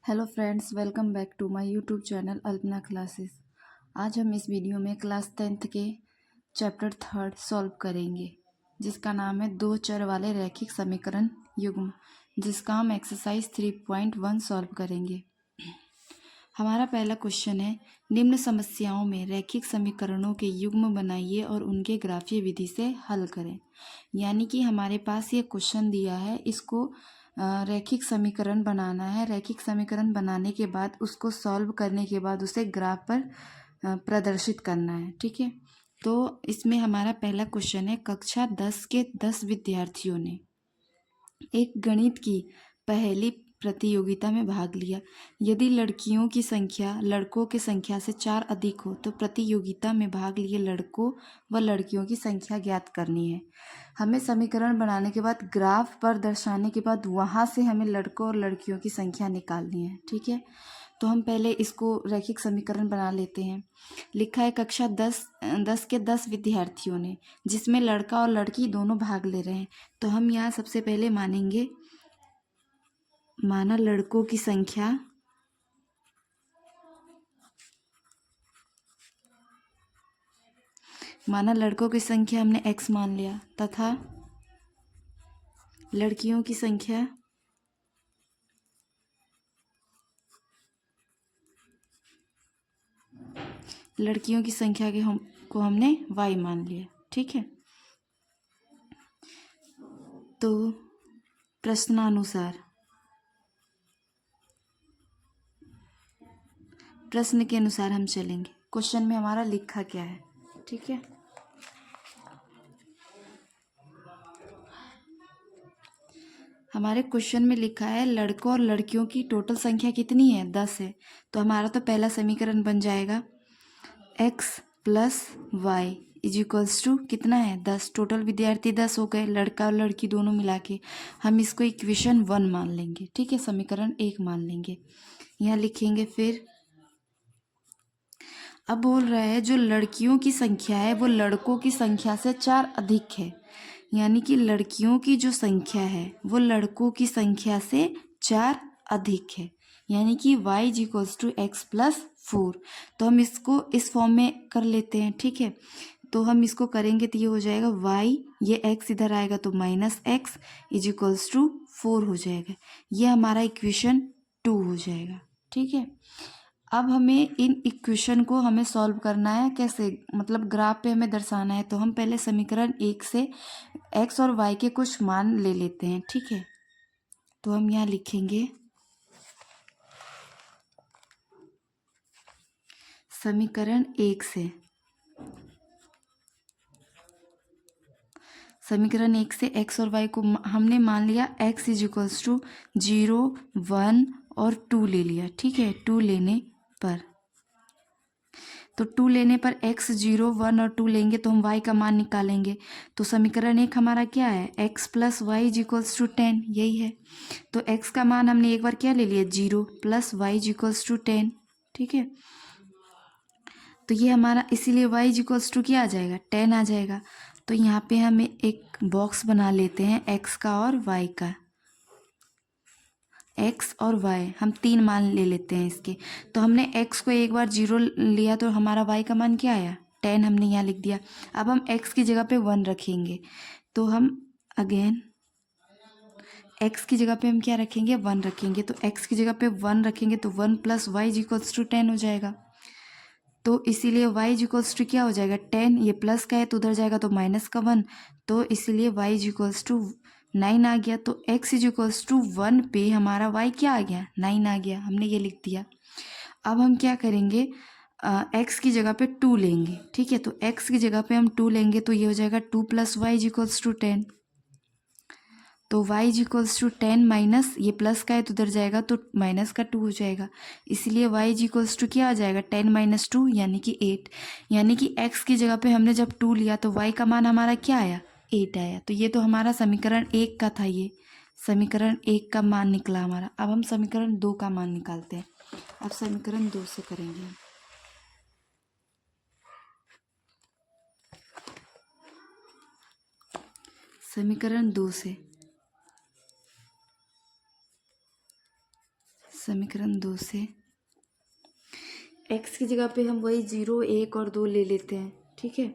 Hello friends, welcome back to my YouTube channel Alpana classes. आज हम इस वीडियो में क्लास 10th के चैप्टर 3 सॉल्व करेंगे, जिसका नाम है दो चर वाले रैखिक समीकरण युग्म, जिसका हम एक्सरसाइज 3.1 सॉल्व करेंगे। हमारा पहला क्वेश्चन है, निम्न समस्याओं में रैखिक समीकरणों के युग्म बनाइए और उनके ग्राफीय विधि से हल करें। यानी कि हमारे पास ये क्वेश्चन दिया है, इसको रैखिक समीकरण बनाना है। रैखिक समीकरण बनाने के बाद उसको सॉल्व करने के बाद उसे ग्राफ पर प्रदर्शित करना है। ठीक है, तो इसमें हमारा पहला क्वेश्चन है, कक्षा 10 के 10 विद्यार्थियों ने एक गणित की पहेली प्रतियोगिता में भाग लिया। यदि लड़कियों की संख्या लड़कों की संख्या से 4 अधिक हो तो प्रतियोगिता में भाग लिए लड़कों व लड़कियों की संख्या ज्ञात करनी है। हमें समीकरण बनाने के बाद ग्राफ पर दर्शाने के बाद वहाँ से हमें लड़कों और लड़कियों की संख्या निकालनी है। ठीक है, तो हम पहले इसको रैखिक समीकरण बना लेते हैं। लिखा है कक्षा 10 के 10 विद्यार्थियों ने, जिसमें लड़का और लड़की दोनों भाग ले रहे हैं। तो हम यहाँ सबसे पहले मानेंगे, माना लड़कों की संख्या हमने x मान लिया, तथा लड़कियों की संख्या को हमने y मान लिया। ठीक है, तो प्रश्न के अनुसार हम चलेंगे। क्वेश्चन में हमारा लिखा क्या है, ठीक है। हमारे क्वेश्चन में लिखा है लड़कों और लड़कियों की टोटल संख्या कितनी है, 10 है। तो हमारा तो पहला समीकरण बन जाएगा x plus y is equals to कितना है, 10। टोटल विद्यार्थी 10 हो गए, लड़का और लड़की दोनों मिला के। हम इसको इक्वेशन 1 मान लेंगे। ठीक है, समीकरण 1 मान लेंगे। यहाँ लिखेंगे फिर, अब बोल रहा है जो लड़कियों की संख्या है वो लड़कों की संख्या से 4 अधिक है। यानी कि लड़कियों की जो संख्या है वो लड़कों की संख्या से 4 अधिक है। यानी कि y is equals to x plus 4। तो हम इसको इस फॉर्म में कर लेते हैं। ठीक है, तो हम इसको करेंगे तो ये हो जाएगा y, ये x इधर आएगा तो minus x is equals to 4 हो जाएगा। ये हमारा इक्वेशन 2 हो जाएगा। ठीक है, अब हमें इन इक्वेशन को हमें सॉल्व करना है। कैसे, मतलब ग्राफ पे हमें दर्शाना है। तो हम पहले समीकरण 1 से x और y के कुछ मान ले लेते हैं। ठीक है, तो हम यहाँ लिखेंगे समीकरण 1 से x और y को हमने मान लिया x इज इक्वल्स टू 0, 1 और 2 ले लिया। ठीक है, 2 लेने पर, तो 2 लेने पर x 0, 1 और 2 लेंगे तो हम y का मान निकालेंगे। तो समीकरण 1 हमारा क्या है, x plus y is equals to 10, यही है। तो x का मान हमने एक बार क्या ले लिया, 0 plus y is equals to 10। ठीक है, तो ये हमारा इसीलिए y इज इक्वल्स टू क्या आ जाएगा, 10 आ जाएगा। तो यहाँ पे हम एक बॉक्स बना लेते हैं x का और y का। x और y हम 3 मान ले लेते हैं इसके। तो हमने x को एक बार 0 लिया तो हमारा y का मान क्या आया, 10 हमने यहाँ लिख दिया। अब हम x की जगह पे 1 रखेंगे, तो हम अगेन x की जगह पे हम क्या रखेंगे, 1 रखेंगे। तो x की जगह पे 1 रखेंगे तो 1 plus y is equals to 10 हो जाएगा। तो इसीलिए y इज इक्वल्स टू क्या हो जाएगा, 10। ये प्लस का है तो उधर जाएगा तो माइनस का 1, तो इसीलिए y इज इक्वल्स टू 9 आ गया। तो x इज इक्वल्स टू 1 पे हमारा y क्या आ गया, 9 आ गया। हमने ये लिख दिया। अब हम क्या करेंगे, x की जगह पे 2 लेंगे। ठीक है, तो x की जगह पे हम 2 लेंगे तो ये हो जाएगा 2 plus y is equals to 10। तो y is equals to 10 minus, ये प्लस का है तो उधर जाएगा तो माइनस का 2 हो जाएगा। इसलिए y इज इक्वल्स टू क्या आ जाएगा, 10 माइनस 2 यानी कि 8। यानी कि x की जगह पे हमने जब 2 लिया तो y का मान हमारा क्या आया, 8 आया। तो ये तो हमारा समीकरण 1 का था, ये समीकरण 1 का मान निकला हमारा। अब हम समीकरण 2 का मान निकालते हैं। अब समीकरण 2 से करेंगे। समीकरण 2 से समीकरण 2 से x की जगह पे हम वही 0, 1 और 2 ले लेते हैं, ठीक है।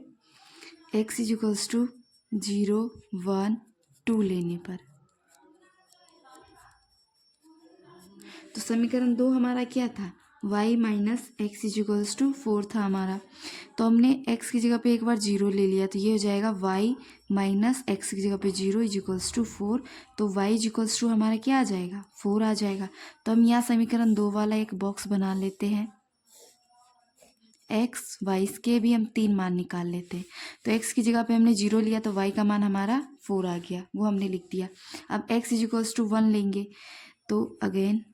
x इजिकल्स टू 0, 1, 2 लेने पर तो समीकरण 2 हमारा क्या था, y minus x is equals to 4 था हमारा। तो हमने x की जगह पे एक बार 0 ले लिया, तो ये हो जाएगा y माइनस एक्स की जगह पे 0 इजिकल्स टू 4। तो y इजिकल्स टू हमारा क्या आ जाएगा, 4 आ जाएगा। तो हम यहाँ समीकरण 2 वाला एक बॉक्स बना लेते हैं। x y के भी हम 3 मान निकाल लेते हैं। तो x की जगह पे हमने 0 लिया, तो y का मान हमारा 4 आ गया, वो हमने लिख दिया। अब x इजिकल्स टू 1 लेंगे, तो अगेन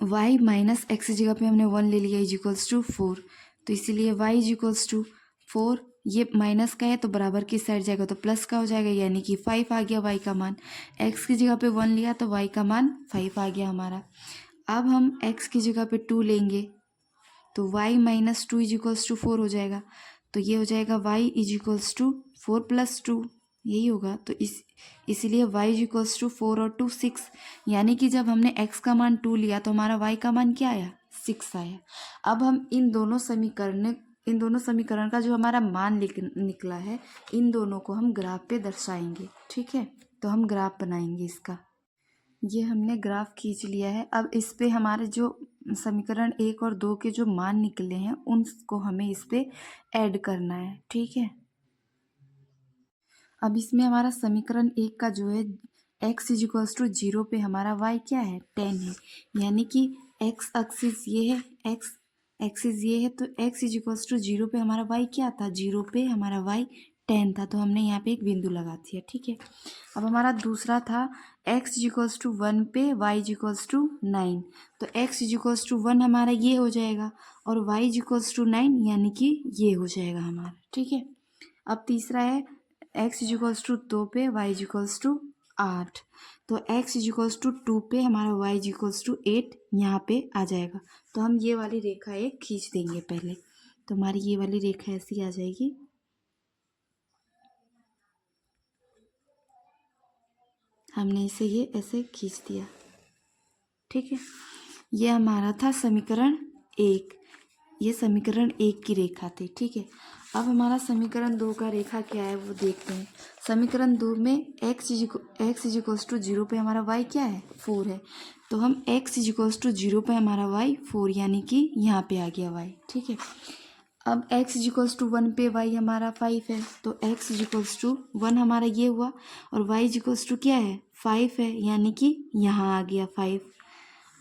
y माइनस एक्स की जगह पे हमने 1 ले लिया इजिकल्स टू 4। तो इसीलिए y इजिकल्स टू 4, ये माइनस का है तो बराबर की साइड जाएगा तो प्लस का हो जाएगा, यानी कि 5 आ गया y का मान। x की जगह पे 1 लिया तो y का मान 5 आ गया हमारा। अब हम x की जगह पे 2 लेंगे, तो y माइनस 2 इजिकल्स टू 4 हो जाएगा। तो ये हो जाएगा y इजिकल्स टू 4 प्लस 2, यही होगा। तो इसीलिए y इजिकल्स टू 4 और 2 6, यानी कि जब हमने x का मान 2 लिया तो हमारा y का मान क्या आया, 6 आया। अब हम इन दोनों समीकरण का जो हमारा मान निकला है, इन दोनों को हम ग्राफ पे दर्शाएंगे, ठीक है। तो हम ग्राफ बनाएंगे इसका। ये हमने ग्राफ खींच लिया है। अब इस पे हमारे जो समीकरण 1 और 2 के जो मान निकले हैं उनको हमें इस पे ऐड करना है, ठीक है। अब इसमें हमारा समीकरण 1 का जो है x इजिकल्स टू 0 पे हमारा y क्या है, 10 है, यानी कि x एक्सिस ये है, x एक्सिस ये है, तो x इजिकल्स टू 0 पे हमारा y क्या था, 0 पे हमारा y 10 था, तो हमने यहाँ पे एक बिंदु लगा दिया, ठीक है। अब हमारा दूसरा था x इजिकल्स टू 1 पे y इजिकल्स टू 9, तो x इजिकल्स टू 1 हमारा ये हो जाएगा और y इजिकल्स टू 9 यानी कि ये हो जाएगा हमारा, ठीक है। अब तीसरा है x इजिकल्स टू 2 पे y इजिकल्स टू 8, तो x इजिकल्स टू 2 पे हमारा y इजिकल्स टू 8 यहाँ पे आ जाएगा। तो हम ये वाली रेखा एक खींच देंगे पहले, तो हमारी ये वाली रेखा ऐसी आ जाएगी। हमने इसे ये ऐसे खींच दिया, ठीक है। ये हमारा था समीकरण 1, ये समीकरण 1 की रेखा थी, ठीक है। अब हमारा समीकरण 2 का रेखा क्या है वो देखते हैं। समीकरण 2 में x इजिकल्स टू 0 पे हमारा y क्या है, 4 है, तो हम x इजिकल्स टू 0 पे हमारा y 4, यानी कि यहाँ पे आ गया y, ठीक है। अब x इजिकल्स टू 1 पे y हमारा 5 है, तो x इजिकल्स टू 1 हमारा ये हुआ और y इजिकल्स टू क्या है, 5 है, यानी कि यहाँ आ गया 5।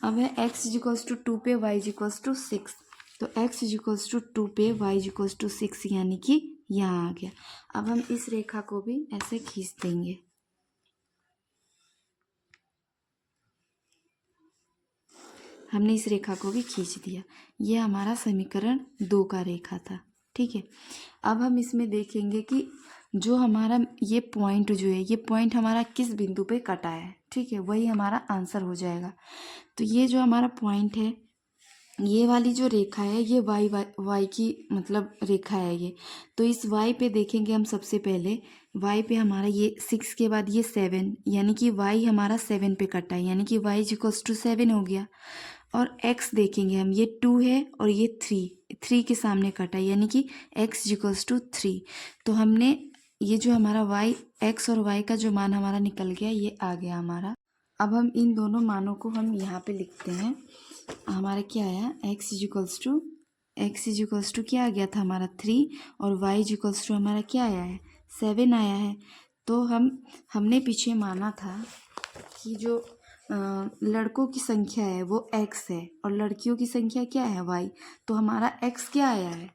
अब है x इजिकल्स टू 2 पे y इजिकल्स टू 6, तो x इजिकल्स टू 2 पे y इजिकल्स टू 6, यानी कि यहाँ आ गया। अब हम इस रेखा को भी ऐसे खींच देंगे। हमने इस रेखा को भी खींच दिया, ये हमारा समीकरण 2 का रेखा था, ठीक है। अब हम इसमें देखेंगे कि जो हमारा ये पॉइंट जो है, ये पॉइंट हमारा किस बिंदु पे कटा है, ठीक है, वही हमारा आंसर हो जाएगा। तो ये जो हमारा पॉइंट है, ये वाली जो रेखा है ये y की मतलब रेखा है ये। तो इस y पे देखेंगे हम सबसे पहले, y पे हमारा ये 6 के बाद ये 7, यानी कि y हमारा 7 पे कटा है, यानी कि y इक्वल्स टू 7 हो गया। और x देखेंगे हम, ये 2 है और ये 3 के सामने कटा है, यानी कि x इक्वल्स टू 3। तो हमने ये जो हमारा y x और y का जो मान हमारा निकल गया, ये आ गया हमारा। अब हम इन दोनों मानों को हम यहाँ पे लिखते हैं। हमारा क्या आया, x इजिकल्स टू क्या आ गया था हमारा 3, और y इजिकल्स टू हमारा क्या आया है, 7 आया है। तो हमने पीछे माना था कि जो लड़कों की संख्या है वो x है और लड़कियों की संख्या क्या है, y। तो हमारा x क्या आया है,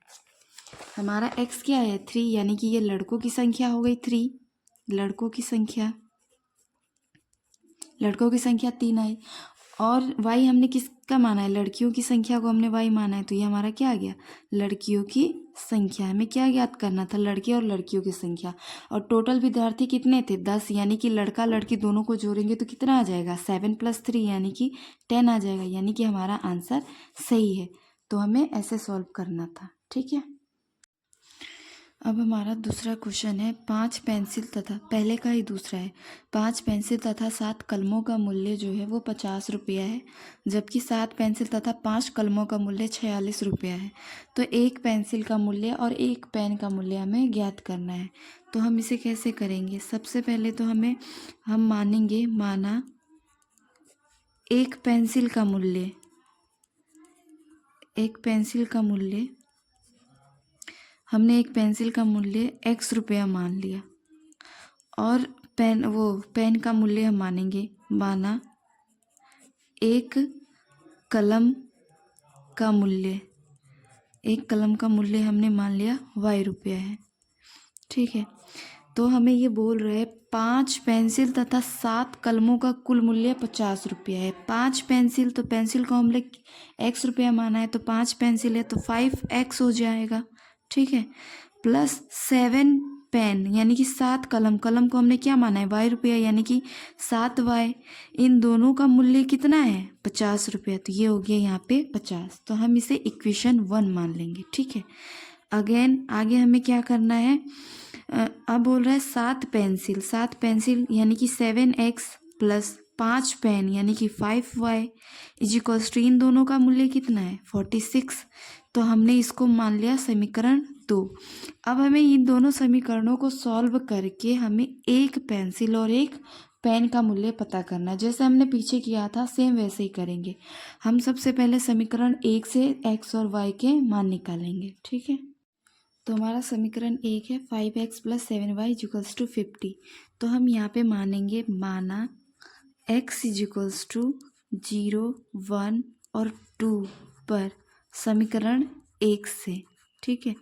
हमारा x क्या है, 3, यानी कि ये लड़कों की संख्या हो गई 3, लड़कों की संख्या 3 आई। और y हमने किसका माना है, लड़कियों की संख्या को हमने y माना है, तो ये हमारा क्या आ गया, लड़कियों की संख्या। हमें क्या ज्ञात करना था, लड़के और लड़कियों की संख्या। और टोटल विद्यार्थी कितने थे, 10, यानी कि लड़का लड़की दोनों को जोड़ेंगे तो कितना आ जाएगा, 7 + 3 यानी कि 10 आ जाएगा, यानी कि हमारा आंसर सही है। तो हमें ऐसे सॉल्व करना था, ठीक है। अब हमारा दूसरा क्वेश्चन है 5 पेंसिल तथा, पहले का ही दूसरा है, 5 पेंसिल तथा 7 कलमों का मूल्य जो है वो 50 रुपया है, जबकि 7 पेंसिल तथा 5 कलमों का मूल्य 46 रुपया है। तो एक पेंसिल का मूल्य और एक पेन का मूल्य हमें ज्ञात करना है। तो हम इसे कैसे करेंगे? सबसे पहले तो हम मानेंगे, माना एक पेंसिल का मूल्य, हमने एक पेंसिल का मूल्य x रुपया मान लिया, और पेन का मूल्य हम माना एक कलम का मूल्य हमने मान लिया y रुपया है। ठीक है, तो हमें ये बोल रहे हैं 5 पेंसिल तथा 7 कलमों का कुल मूल्य 50 रुपया है। 5 पेंसिल, तो पेंसिल को हमने x रुपया माना है, तो 5 पेंसिल है तो 5x हो जाएगा। ठीक है, प्लस 7 पेन यानी कि 7 कलम को हमने क्या माना है? y रुपया, यानी कि 7y। इन दोनों का मूल्य कितना है? 50 रुपया। तो ये हो गया यहाँ पे 50, तो हम इसे इक्वेशन 1 मान लेंगे। ठीक है, अगेन आगे हमें क्या करना है? अब बोल रहा है 7 पेंसिल यानी कि 7x प्लस 5 पेन यानी कि 5y इज इक्वल्स टू, इन दोनों का मूल्य कितना है? 46। तो हमने इसको मान लिया समीकरण 2। अब हमें इन दोनों समीकरणों को सॉल्व करके हमें एक पेंसिल और एक पेन का मूल्य पता करना है। जैसे हमने पीछे किया था सेम वैसे ही करेंगे। हम सबसे पहले समीकरण 1 से x और y के मान निकालेंगे। ठीक है, तो हमारा समीकरण 1 है 5x plus 7y is equals to 50। तो हम यहाँ पे माना x इजिकल्स टू 0, 1 और 2 पर समीकरण 1 से। ठीक है,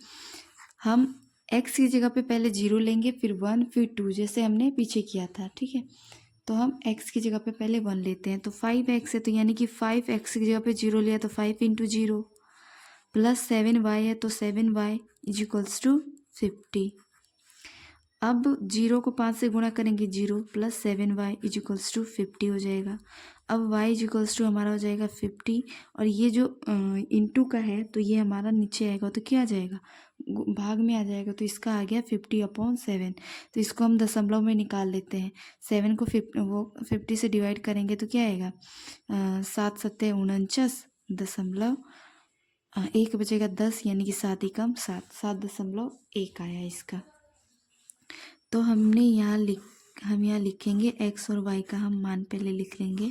हम x की जगह पे पहले 0 लेंगे, फिर 1, फिर 2, जैसे हमने पीछे किया था। ठीक है, तो हम x की जगह पे पहले 1 लेते हैं, तो 5x है, तो यानी कि 5x की जगह पे 0 लिया तो 5 इंटू 0 प्लस 7y है, तो 7y इज इक्वल्स टू 50। अब 0 को 5 से गुणा करेंगे, 0 plus 7y is equals to 50 हो जाएगा। अब y इज इक्वल्स टू हमारा हो जाएगा 50, और ये जो इंटू का है तो ये हमारा नीचे आएगा, तो क्या आ जाएगा? भाग में आ जाएगा, तो इसका आ गया 50/7। तो इसको हम दशमलव में निकाल लेते हैं। 7 को 50 से डिवाइड करेंगे तो क्या आएगा? 7 सत्ते 49 दशमलव, एक बचेगा 10, यानी कि 7 एकम 7, 7.1 आया इसका। तो हम यहाँ लिखेंगे x और y का हम मान पहले लिख लेंगे।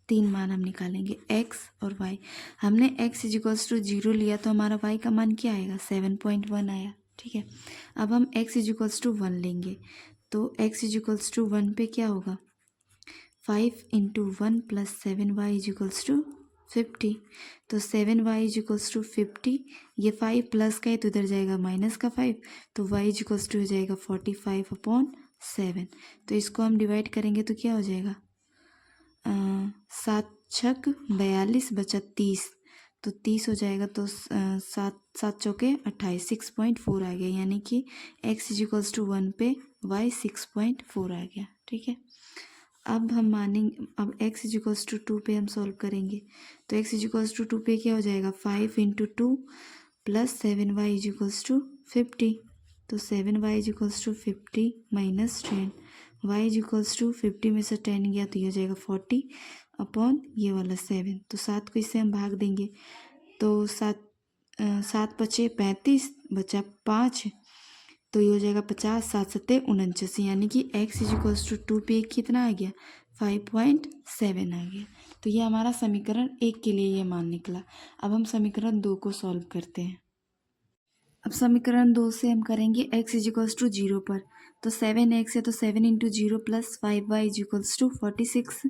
3 मान हम निकालेंगे, x और y। हमने x इजिकल्स टू 0 लिया, तो हमारा y का मान क्या आएगा? 7.1 आया। ठीक है, अब हम x इजिकल्स टू 1 लेंगे, तो x इजिकल्स टू 1 पे क्या होगा? 5 into 1 plus 7y is equals to 50। तो 7y इजिकल्स टू 50, ये 5 प्लस का है तो इधर जाएगा माइनस का 5, तो y इजिकल्स टू हो जाएगा 45/7। तो इसको हम डिवाइड करेंगे तो क्या हो जाएगा? 7 छक 42 बचा 30, तो 30 हो जाएगा, तो 7 चौके 28, 6.4 आ गया, यानी कि x इजिकल्स टू 1 पे y 6.4 आ गया। ठीक है, अब हम मानेंगे, अब x इजिकल्स टू 2 पे हम सॉल्व करेंगे, तो x इजिकल्स टू 2 पे क्या हो जाएगा? 5 into 2 plus 7y is equals to 50। तो 7y is equals to 50 minus 10, y is equals to 50 में से 10 गया तो ये हो जाएगा 40 अपॉन ये वाला 7। तो 7 को इससे हम भाग देंगे, तो 7 बचे 35 बचा 5, तो ये हो जाएगा 50, 7 सत्ते 49, यानी कि x इजिकल्स टू 2 पे कितना आ गया? 5.7 आ गया। तो ये हमारा समीकरण 1 के लिए ये मान निकला। अब हम समीकरण 2 को सॉल्व करते हैं। अब समीकरण 2 से हम करेंगे x इजिकल्स टू 0 पर, तो 7x है, तो 7 into 0 plus 5y equals to 46।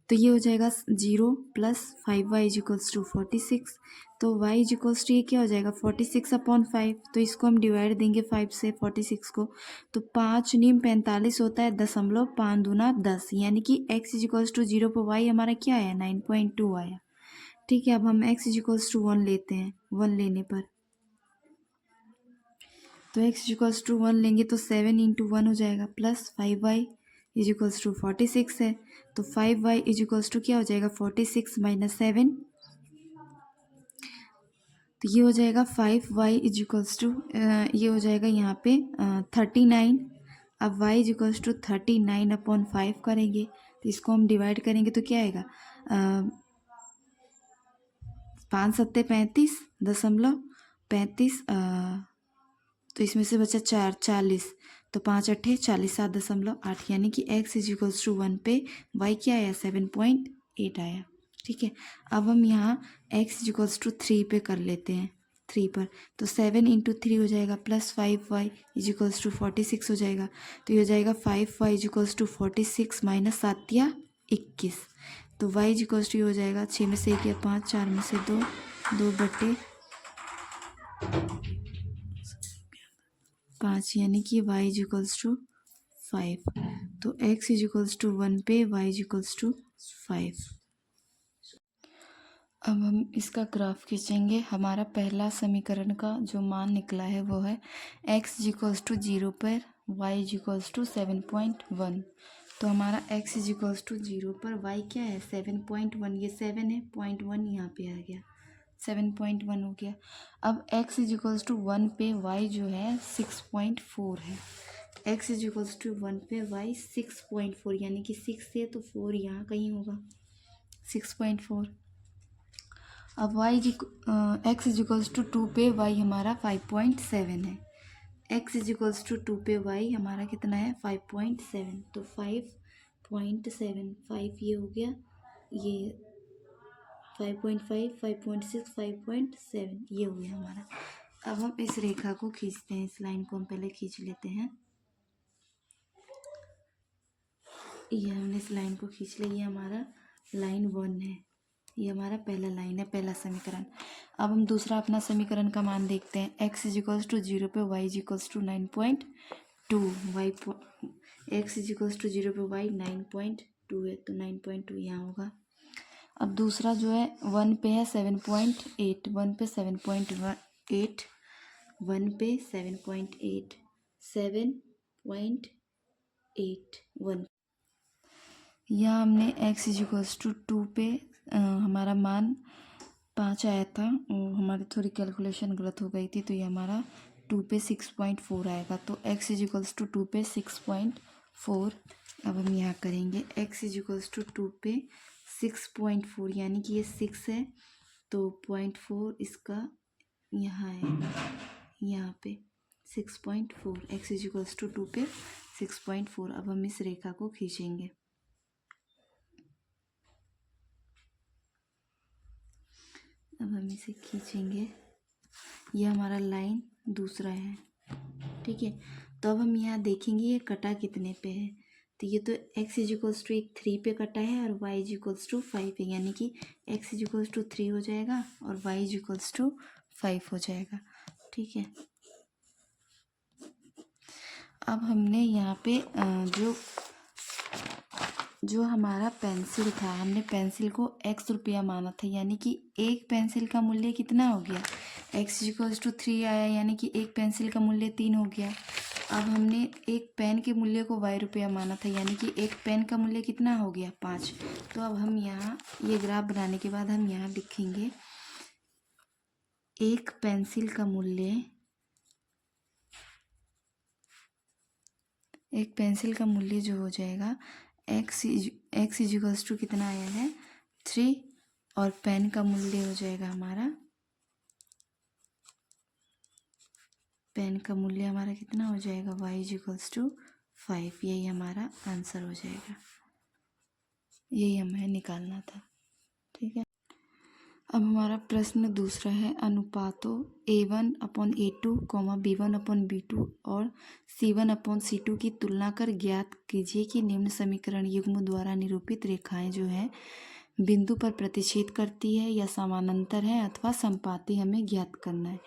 तो ये हो जाएगा 0 प्लस 5y इजिकल्स टू 46। तो y इजिकल्स टू ये क्या हो जाएगा? 46/5। तो इसको हम डिवाइड देंगे 5 से 46 को, तो 5 नीम 45 होता है, 5 दूना 10, यानी कि x इजिकल्स टू 0 पर y हमारा क्या आया? 9.2 आया। ठीक है, अब हम x इजिकल्स टू 1 लेते हैं। 1 लेने पर तो x इजिकल्स टू 1 लेंगे, तो 7 इंटू 1 हो जाएगा, प्लस 5y इजिकल्स टू 46 है, तो 5y इजिकल्स टू क्या हो जाएगा? 46 माइनस 7, तो ये हो जाएगा 5y इज इक्वल्स टू, ये हो जाएगा यहाँ पे 39। अब y इज इक्वल्स टू 39/5 करेंगे तो इसको हम डिवाइड करेंगे तो क्या आएगा, 5 सत्ते 35.35, तो इसमें से बचा 4, 40, तो 5 अट्ठे 40, 7.8, यानी कि x इज इक्वल्स टू 1 पे y क्या आया, 7.8 आया। ठीक है, अब हम यहाँ x इज इक्वल्स टू 3 पे कर लेते हैं, 3 पर, तो 7 इंटू 3 हो जाएगा plus 5y is equals to 46 हो जाएगा। तो ये हो जाएगा 5y is equals to 46 minus 7 या 21, तो y इज इक्वल्स टू हो जाएगा 6 में से 1 या 5, 4 में से 2, 2/5, यानी कि y इज इक्वल्स टू 5। तो x इज इक्वल्स टू 1 पे y इज इक्वल्स टू 5। अब हम इसका ग्राफ खींचेंगे। हमारा पहला समीकरण का जो मान निकला है वो है x इज इक्वल्स टू 0 पर y इज इक्वल्स टू 7.1। तो हमारा x इज इक्वल्स टू 0 पर y क्या है, 7.1, ये 7 है, 0.1 यहाँ पे आ गया, 7.1 हो गया। अब x इज इक्वल्स टू 1 पे y जो है 6.4 है, x इज इक्वल्स टू 1 पे y 6.4, यानी कि 6 है तो 4 यहाँ कहीं होगा, 6.4। अब x इज इक्वल्स टू 2 पे y हमारा 5.7 है, x इज इक्वल्स टू 2 पे y हमारा कितना है, 5.7, तो 5.7, 5 ये हो गया, ये 5.5, 5.6, 5.7 ये हो गया हमारा। अब हम इस रेखा को खींचते हैं, इस लाइन को हम पहले खींच लेते हैं, ये हमने इस लाइन को खींच लिया, ये हमारा लाइन 1 है, ये हमारा पहला लाइन है, पहला समीकरण। अब हम दूसरा अपना समीकरण का मान देखते हैं। x इज इक्वल्स टू 0 पे y is equals to 9.2, x is equals to 0 पे y 9.2 है, तो 9.2 यहाँ होगा। अब दूसरा जो है 1 पे है 7.8, 1 पे 7.8, 1 पे 7.8, 7.8, 1। यहाँ हमने x इज इक्वल्स टू 2 पे हमारा मान 5 आया था, हमारी थोड़ी कैलकुलेशन गलत हो गई थी, तो ये हमारा 2 पे 6.4 आएगा, तो x इज इक्वल्स टू 2 पे 6.4। अब हम यहाँ करेंगे x इज इक्वल्स टू 2 पे 6.4, यानी कि ये 6 है, तो 0.4 इसका यहाँ है, यहाँ पे 6.4, x इज इक्वल्स टू 2 पे 6.4। अब हम इस रेखा को खींचेंगे, अब हम इसे खींचेंगे, ये हमारा लाइन दूसरा है। ठीक है, तो अब हम यहाँ देखेंगे ये कटा कितने पे है, तो ये तो x इज इक्वल्स टू 3 पे कटा है और y इज इक्वल्स टू 5 है, यानी कि x इज इक्वल्स टू 3 हो जाएगा और y इज इक्वल्स टू 5 हो जाएगा। ठीक है, अब हमने यहाँ पे जो हमारा पेंसिल था, हमने पेंसिल को x रुपया माना था, यानी कि एक पेंसिल का मूल्य कितना हो गया, x इक्वल्स टू 3 आया, यानी कि एक पेंसिल का मूल्य 3 हो गया। अब हमने एक पेन के मूल्य को y रुपया माना था, यानी कि एक पेन का मूल्य कितना हो गया, 5। तो अब हम यहाँ ये ग्राफ बनाने के बाद हम यहाँ लिखेंगे एक पेंसिल का मूल्य, एक पेंसिल का मूल्य जो हो जाएगा x इज इक्वल्स टू कितना आया है, 3, और पेन का मूल्य हो जाएगा हमारा, पेन का मूल्य हमारा कितना हो जाएगा, y इज इक्वल्स टू 5। यही हमारा आंसर हो जाएगा, यही हमें निकालना था। ठीक है, अब हमारा प्रश्न दूसरा है, अनुपातों a1/a2, b1/b2 और c1/c2 की तुलना कर ज्ञात कीजिए कि निम्न समीकरण युग्म द्वारा निरूपित रेखाएं जो है बिंदु पर प्रतिच्छेद करती है या समानांतर है अथवा संपाती, हमें ज्ञात करना है।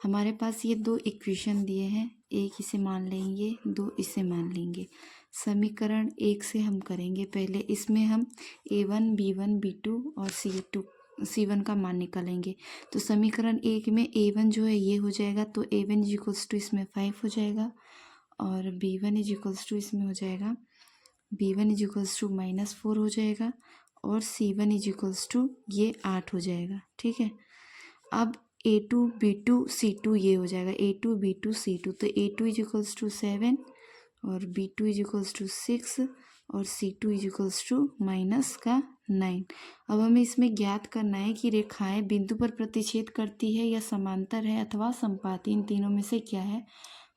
हमारे पास ये दो इक्वेशन दिए हैं, एक इसे मान लेंगे, दो इसे मान लेंगे। समीकरण 1 से हम करेंगे, पहले इसमें हम a1, b1, b2 और c1 का मान निकालेंगे। तो समीकरण 1 में a1 जो है ये हो जाएगा, तो a1 इज इक्वल्स टू इसमें 5 हो जाएगा, और b1 इज इक्वल्स टू इसमें हो जाएगा, b1 इज इक्वल्स टू -4 हो जाएगा, और c1 इज इक्वल्स टू ये 8 हो जाएगा। ठीक है, अब A2B2C2 ये हो जाएगा A2B2C2। तो A2 इज इक्वल्स टू 7 और B2 इज इक्वल्स टू 6 और C2 इज इक्वल्स टू -9। अब हमें इसमें ज्ञात करना है कि रेखाएं बिंदु पर प्रतिच्छेद करती है या समांतर है अथवा समपाती, इन तीनों में से क्या है,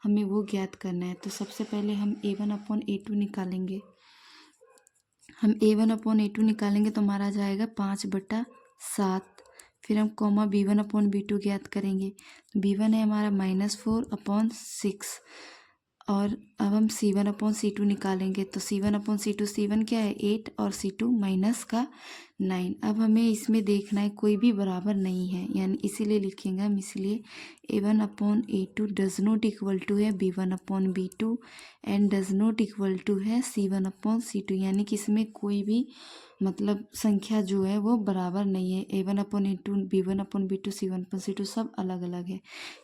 हमें वो ज्ञात करना है। तो सबसे पहले हम A1/A2 निकालेंगे। हम A1/A2 निकालेंगे तो हमारा आ जाएगा 5/7। फिर हम कॉमा B1/B2 ज्ञात करेंगे। B1 है हमारा -4/6 और अब हम C1/C2 निकालेंगे तो C1/C2, C1 क्या है 8 और C2 -9। अब हमें इसमें देखना है कोई भी बराबर नहीं है, यानी इसीलिए लिखेंगे हम, इसलिए A1/A2 does not equal to है B1/B2 and does not equal to है C1/C2, यानी कि इसमें कोई भी मतलब संख्या जो है वो बराबर नहीं है। A1/A2, B1/B2, C1/C2 सब अलग अलग है।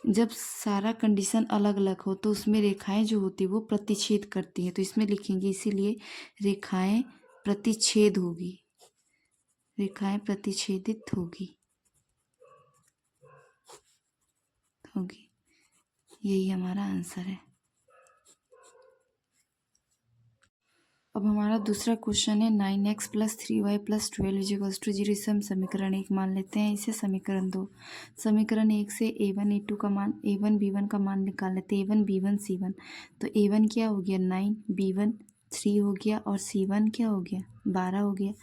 जब सारा कंडीशन अलग अलग हो तो उसमें रेखाएं जो होती है वो प्रतिच्छेद करती हैं, तो इसमें लिखेंगे इसीलिए रेखाएं प्रतिच्छेद होगी, रेखाएं प्रतिच्छेदित होगी यही हमारा आंसर है। अब हमारा दूसरा क्वेश्चन है 9x + 3y + 12 = 0। इसे हम समीकरण 1 मान लेते हैं, इसे समीकरण 2। समीकरण 1 से A1 A2 का मान, A1 B1 का मान निकाल लेते हैं। A1 B1 C1, तो A1 क्या हो गया 9, B1 3 हो गया और C1 क्या हो गया 12 हो गया।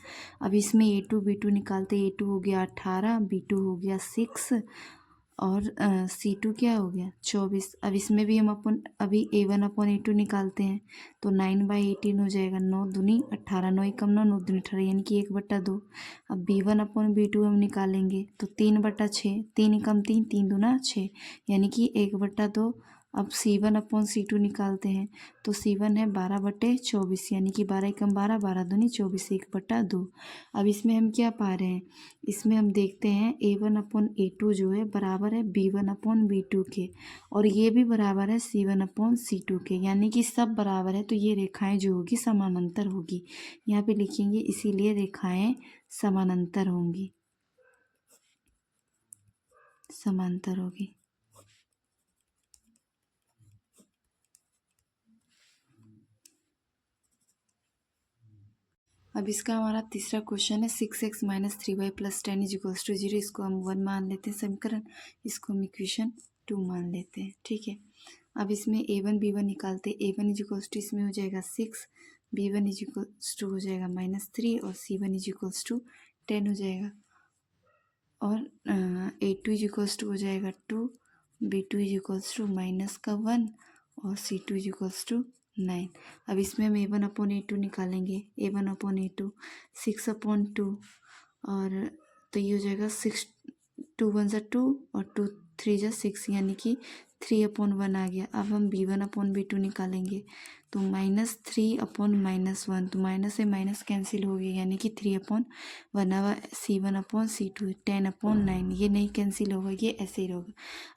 अब इसमें A2 B2 निकालते, A2 हो गया 18, B2 हो गया 6 और C2 क्या हो गया 24। अब इसमें भी हम अभी A1/A2 निकालते हैं तो 9/18 हो जाएगा। 9 दूनी 18, 9 कम 9, 9 दूनी 18, यानी कि 1/2। अब B1/B2 हम निकालेंगे तो 3/6, 3 कम 3, 3 दूना 6, यानी कि 1/2। अब C1/C2 निकालते हैं तो C1 है 12/24, यानी कि 12 कम 12, 12 दूनी 24, 1/2। अब इसमें हम क्या पा रहे हैं, इसमें हम देखते हैं A1/A2 जो है बराबर है B1/B2 के, और ये भी बराबर है C1/C2 के, यानी कि सब बराबर है। तो ये रेखाएं जो होगी समानांतर होगी, यहाँ पे लिखेंगे इसीलिए रेखाएं समानांतर होंगी, समांतर होगी। अब इसका हमारा तीसरा क्वेश्चन है 6x - 3y + 10 = 0। इसको हम 1 मान लेते हैं समीकरण, इसको हम इक्वेशन 2 मान लेते हैं, ठीक है। अब इसमें A1 B1 निकालते, A1 = इसमें हो जाएगा 6, B1 = हो जाएगा -3 और C1 = 10 हो जाएगा। और A2 = हो जाएगा 2, B2 = -1 और C2 = 9। अब इसमें हम A1/A2 निकालेंगे। A1/A2 6/2 और तो ये हो जाएगा 6, 2 1 = 2 और 2 3 = 6, यानी कि 3/1 आ गया। अब हम B1/B2 निकालेंगे तो -3/-1, तो माइनस से माइनस कैंसिल हो गया, यानी कि 3/1। अब C1/C2 10/9, ये नहीं कैंसिल होगा, ये ऐसे ही होगा।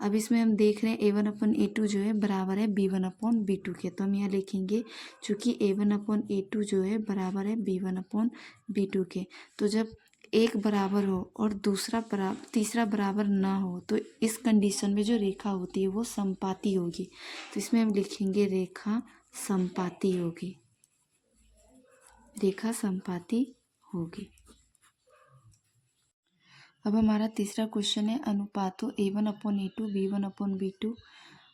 अब इसमें हम देख रहे हैं A1/A2 जो है बराबर है B1/B2 के, तो हम यहाँ लिखेंगे चूँकि A1/A2 जो है बराबर है B1/B2 के, तो जब एक बराबर हो और तीसरा बराबर ना हो तो इस कंडीशन में जो रेखा होती है वो समपाती होगी। तो इसमें हम लिखेंगे रेखा समपाती होगी, रेखा समपाती होगी। अब हमारा तीसरा क्वेश्चन है अनुपातों A1/A2, B1/B2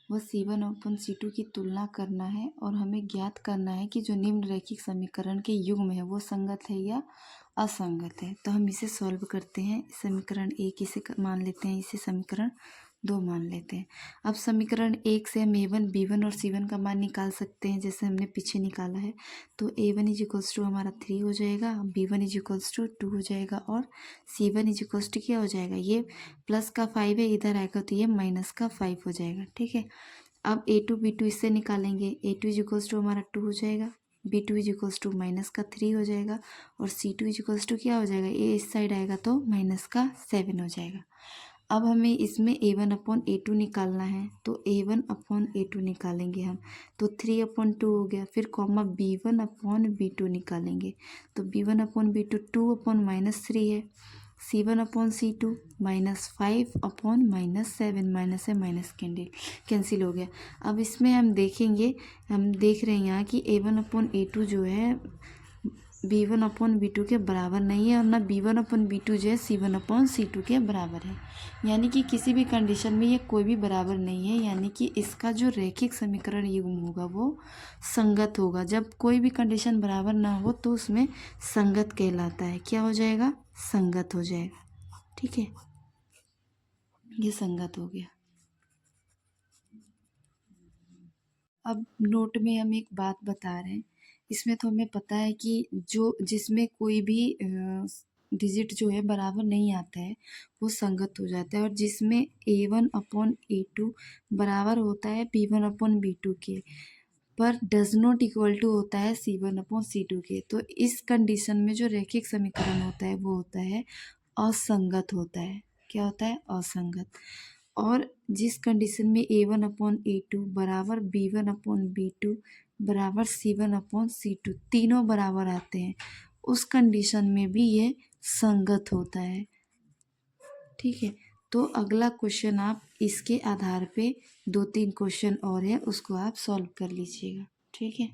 व C1/C2 की तुलना करना है, और हमें ज्ञात करना है कि जो निम्न रैखिक समीकरण के युग्म है वो संगत है या असंगत है। तो हम इसे सॉल्व करते हैं। समीकरण 1 इसे मान लेते हैं, इसे समीकरण 2 मान लेते हैं। अब समीकरण 1 से हम A1 B1 और C1 का मान निकाल सकते हैं, जैसे हमने पीछे निकाला है। तो A1 = हमारा 3 हो जाएगा, B1 = 2 हो जाएगा और C1 = क्या हो जाएगा, ये प्लस का 5 है, इधर आएगा तो ये माइनस का 5 हो जाएगा, ठीक है। अब A2 B2 इससे निकालेंगे। A2 = हमारा 2 हो जाएगा, B2 = माइनस का 3 हो जाएगा और C2 = क्या हो जाएगा, ये इस साइड आएगा तो माइनस का 7 हो जाएगा। अब हमें इसमें A1/A2 निकालना है, तो A1/A2 निकालेंगे हम, तो 3/2 हो गया। फिर कॉमा B1/B2 निकालेंगे, तो B1/B2 2/-3 है, C1/C2 -5/-7 माइनस से माइनस कैंसिल हो गया। अब इसमें हम देखेंगे, हम देख रहे हैं यहाँ कि A1/A2 जो है B1/B2 के बराबर नहीं है और ना B1/B2 जो है C1/C2 के बराबर है। यानी कि किसी भी कंडीशन में ये कोई भी बराबर नहीं है, यानी कि इसका जो रैखिक समीकरण युग्म होगा वो संगत होगा। जब कोई भी कंडीशन बराबर ना हो तो उसमें संगत कहलाता है। क्या हो जाएगा? संगत हो जाएगा। ठीक है, ये संगत हो गया। अब नोट में हम एक बात बता रहे हैं, इसमें तो हमें पता है कि जो जिसमें कोई भी डिजिट जो है बराबर नहीं आता है वो संगत हो जाता है, और जिसमें A1/A2 बराबर होता है B1/B2 के पर डज नॉट इक्वल टू होता है C1/C2 के, तो इस कंडीशन में जो रैखिक समीकरण होता है वो होता है असंगत होता है। क्या होता है? असंगत। और जिस कंडीशन में A1/A2 बराबर B1/B2 बराबर C1/C2 तीनों बराबर आते हैं, उस कंडीशन में भी ये संगत होता है। ठीक है, तो अगला क्वेश्चन आप इसके आधार पे 2-3 क्वेश्चन और है उसको आप सॉल्व कर लीजिएगा। ठीक है।